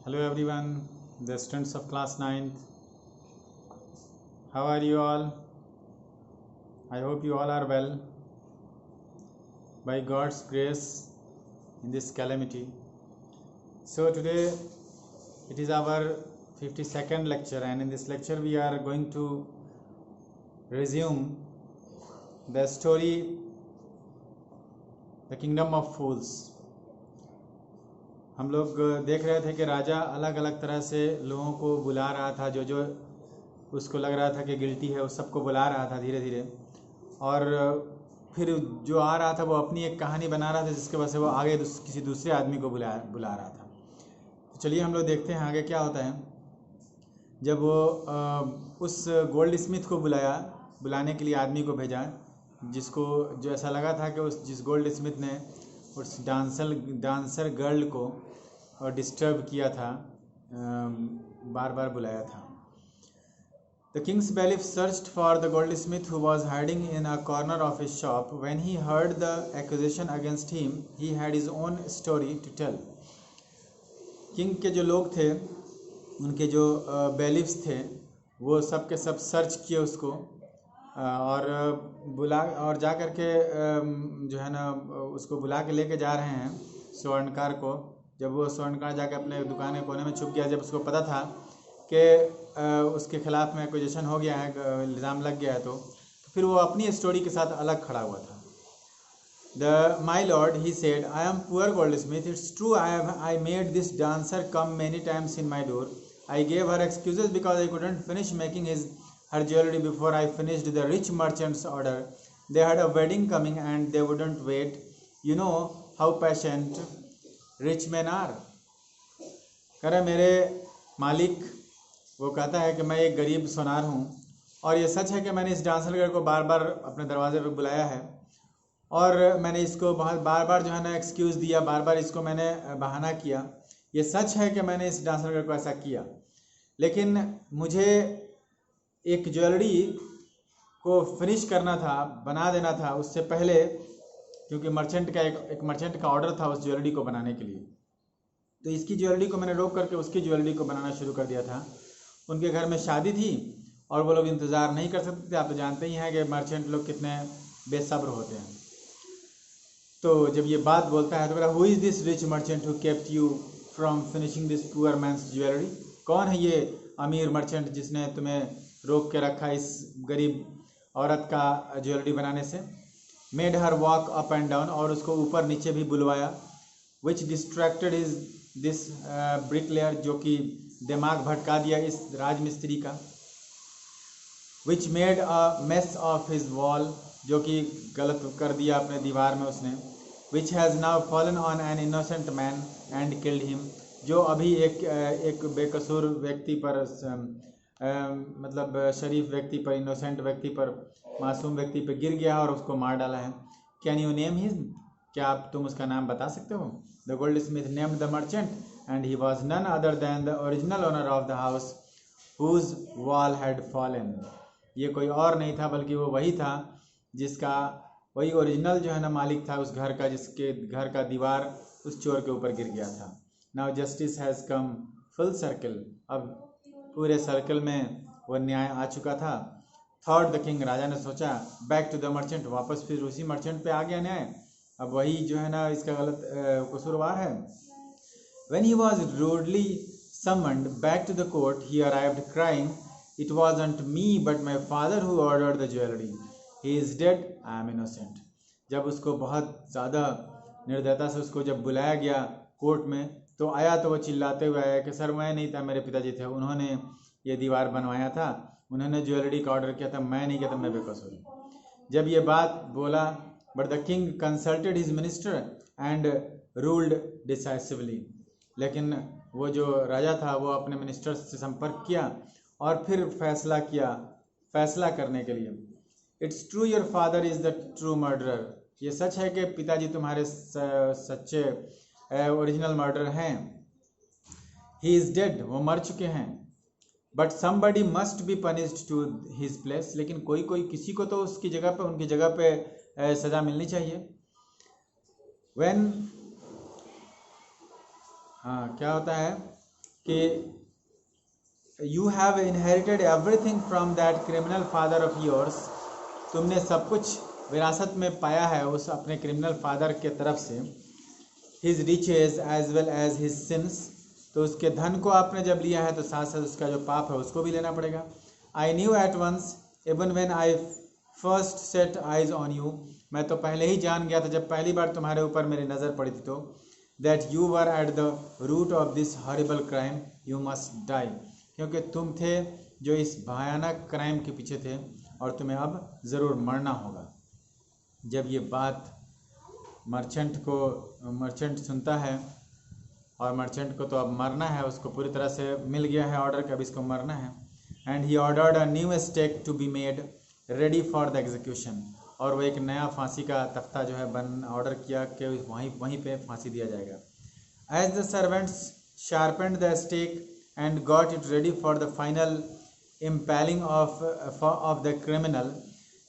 Hello everyone, the students of class 9th. How are you all? I hope you all are well. By God's grace in this calamity. So today it is our 52nd lecture, and in this lecture we are going to resume the story The Kingdom of Fools. हम लोग देख रहे थे कि राजा अलग अलग तरह से लोगों को बुला रहा था, जो जो उसको लग रहा था कि गिल्टी है उस सबको बुला रहा था धीरे धीरे, और फिर जो आ रहा था वो अपनी एक कहानी बना रहा था जिसके वजह से वो आगे किसी दूसरे आदमी को बुला रहा था। तो चलिए हम लोग देखते हैं आगे क्या होता है। जब वो उस गोल्ड स्मिथ को बुलाने के लिए आदमी को भेजा, जिसको जो ऐसा लगा था कि जिस गोल्ड स्मिथ ने उस डांसर गर्ल को डिस्टर्ब किया था, बार बार बुलाया था। The king's bailiff searched for the goldsmith who was hiding in a corner of his shop. When he heard the accusation against him, he had his own story to tell. King के जो लोग थे, उनके जो बेलिफ्स थे, वो सब के सब सर्च किए उसको और जा कर के जो है ना उसको बुला के लेके जा रहे हैं स्वर्णकार को। जब वो स्वर्णकार जाके अपने दुकान के कोने में छुप गया, जब उसको पता था कि उसके खिलाफ में एक्यूजेशन हो गया है, इल्ज़ाम लग गया है, तो फिर वो अपनी स्टोरी के साथ अलग खड़ा हुआ था। My lord, he said, I am poor goldsmith. It's true I made this dancer come many times in my door. I gave her excuses because I couldn't finish making her jewelry before I finished the rich merchant's order. They had a wedding coming and they wouldn't wait. You know how patient rich men are. करे मेरे मालिक, वो कहता है कि मैं एक गरीब सोनार हूँ, और ये सच है कि मैंने इस डांसर गर्ल को बार बार अपने दरवाजे पर बुलाया है, और मैंने इसको बार बार जो है ना एक्सक्यूज़ दिया, बार बार इसको मैंने बहाना किया। ये सच है कि मैंने इस डांसर गर्ल को ऐसा किया, लेकिन मुझे एक ज्वेलरी को फिनिश करना था, बना देना था उससे पहले, क्योंकि मर्चेंट का एक मर्चेंट का ऑर्डर था उस ज्वेलरी को बनाने के लिए। तो इसकी ज्वेलरी को मैंने रोक करके उसकी ज्वेलरी को बनाना शुरू कर दिया था। उनके घर में शादी थी और वो लोग इंतज़ार नहीं कर सकते थे। आप तो जानते ही हैं कि मर्चेंट लोग कितने बेसब्र होते हैं। तो जब ये बात बोलता है तो बोला, who is this rich merchant who kept you from finishing this poor men's jewellery? कौन है ये अमीर मर्चेंट जिसने तुम्हें रोक के रखा इस गरीब औरत का ज्वेलरी बनाने से? Made her walk up and down, और उसको ऊपर नीचे भी बुलवाया। विच डिस्ट्रैक्टेड इज दिस ब्रिकलेयर, जो कि दिमाग भटका दिया इस राजमिस्त्री का। Which made a mess of his wall, जो कि गलत कर दिया अपने दीवार में उसने। Which has now fallen on an innocent man and killed him, जो अभी एक बेकसूर व्यक्ति पर मतलब शरीफ व्यक्ति पर, इनोसेंट व्यक्ति पर, मासूम व्यक्ति पर गिर गया और उसको मार डाला है। कैन यू नेम हिज, क्या तुम उसका नाम बता सकते हो? The goldsmith named the merchant and he was none other than the original owner of the house whose wall had fallen. ये कोई और नहीं था बल्कि वो वही था जिसका, वही ओरिजिनल जो है ना मालिक था उस घर का, जिसके घर का दीवार उस चोर के ऊपर गिर गया था। Now justice has come full circle, अब पूरे सर्कल में वो न्याय आ चुका था। थॉट द किंग, राजा ने सोचा, बैक टू द मर्चेंट, वापस फिर उसी मर्चेंट पे आ गया न्याय, अब वही जो है ना इसका गलत कसूरवार है। When he was rudely summoned back to the court, he arrived crying, "It wasn't me but my father who ordered the jewelry. He is dead, I am innocent." जब उसको बहुत ज़्यादा निर्दयता से उसको जब बुलाया गया कोर्ट में, तो आया तो वो चिल्लाते हुए आया कि सर मैं नहीं था, मेरे पिताजी थे, उन्होंने ये दीवार बनवाया था, उन्होंने ज्वेलरी का ऑर्डर किया था, मैं नहीं किया था, मैं बेकसूर हूँ। जब ये बात बोला, but the king consulted his minister and ruled decisively, लेकिन वो जो राजा था वो अपने मिनिस्टर से संपर्क किया और फिर फैसला करने के लिए। It's true your father is the true murderer, ये सच है कि पिताजी तुम्हारे सच्चे ओरिजिनल मर्डर हैं। ही इज़ डेड, वो मर चुके हैं। But somebody must be punished to his place, लेकिन कोई किसी को तो उसकी जगह पे, उनकी जगह पे सज़ा मिलनी चाहिए। व्हेन क्या होता है कि you have inherited everything from that criminal father of yours, तुमने सब कुछ विरासत में पाया है उस अपने क्रिमिनल फादर के तरफ से, his riches as well as his sins, तो उसके धन को आपने जब लिया है तो साथ साथ उसका जो पाप है उसको भी लेना पड़ेगा। I knew at once even when I first set eyes on you, मैं तो पहले ही जान गया था जब पहली बार तुम्हारे ऊपर मेरी नज़र पड़ी थी, तो that you were at the root of this horrible crime you must die, क्योंकि तुम थे जो इस भयानक क्राइम के पीछे थे और तुम्हें अब ज़रूर मरना होगा। जब ये बात मर्चेंट सुनता है, और मर्चेंट को तो अब मरना है, उसको पूरी तरह से मिल गया है ऑर्डर कि अब इसको मरना है। And he ordered a new stake to be made ready for the execution, और वो एक नया फांसी का तख्ता जो है ऑर्डर किया कि वहीं पे फांसी दिया जाएगा। As the servants sharpened the stake and got it ready for the final impaling of the criminal,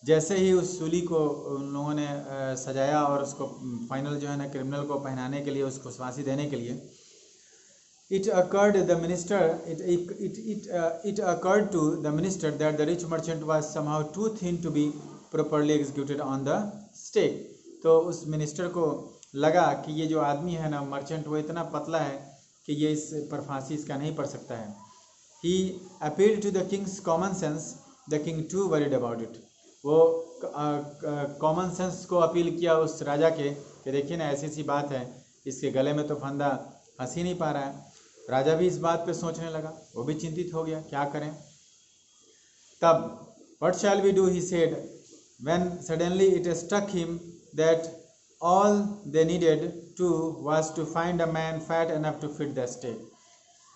जैसे ही उस सूली को उन लोगों ने सजाया और उसको फाइनल जो है ना क्रिमिनल को पहनाने के लिए, उसको फांसी देने के लिए, it occurred to the minister that the rich merchant was somehow too thin to be properly executed on the stake। तो उस मिनिस्टर को लगा कि ये जो आदमी है ना मर्चेंट, वो इतना पतला है कि ये इस पर फांसी इसका नहीं पड़ सकता है। He appealed to the king's common sense, the king too worried about it। वो कॉमन सेंस को अपील किया उस राजा के कि देखिए ना ऐसी सी बात है, इसके गले में तो फंदा फंस ही नहीं पा रहा है। राजा भी इस बात पे सोचने लगा, वो भी चिंतित हो गया, क्या करें। तब what shall we do he said, when suddenly it struck him that all they needed to was to find a man fat enough to fit the stake.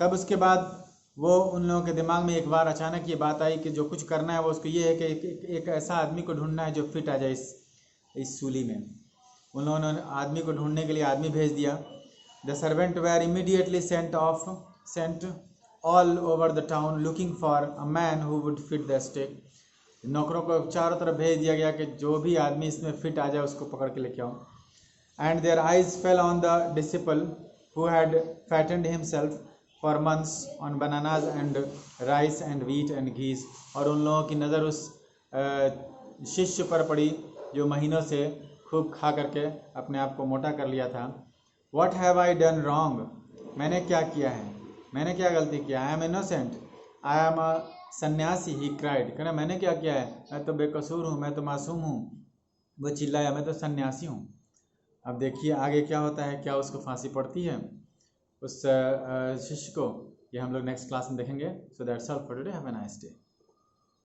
तब उसके बाद वो उन लोगों के दिमाग में एक बार अचानक ये बात आई कि जो कुछ करना है वो उसको ये है कि एक ऐसा आदमी को ढूंढना है जो फिट आ जाए इस सूली में। उन लोगों ने आदमी को ढूंढने के लिए आदमी भेज दिया। The servant were immediately sent all over the town looking for a man who would fit the stake। नौकरों को चारों तरफ भेज दिया गया कि जो भी आदमी इसमें फिट आ जाए उसको पकड़ के लेके आओ। And their eyes fell on the disciple who had fattened himself for months on bananas and rice and wheat and ghee। और उन लोगों की नज़र उस शिष्य पर पड़ी जो महीनों से खूब खा करके अपने आप को मोटा कर लिया था। What have I done wrong? मैंने क्या किया है, मैंने क्या गलती किया। I am innocent, I am a सन्यासी, he cried। कहना मैंने क्या किया है, मैं तो बेकसूर हूँ, मैं तो मासूम हूँ। वो चिल्लाया, मैं तो सन्यासी हूँ। अब देखिए आगे क्या होता है, क्या उसको फांसी पड़ती है उस शिष्य को, ये हम लोग नेक्स्ट क्लास में देखेंगे। So that's all for today, have a nice day।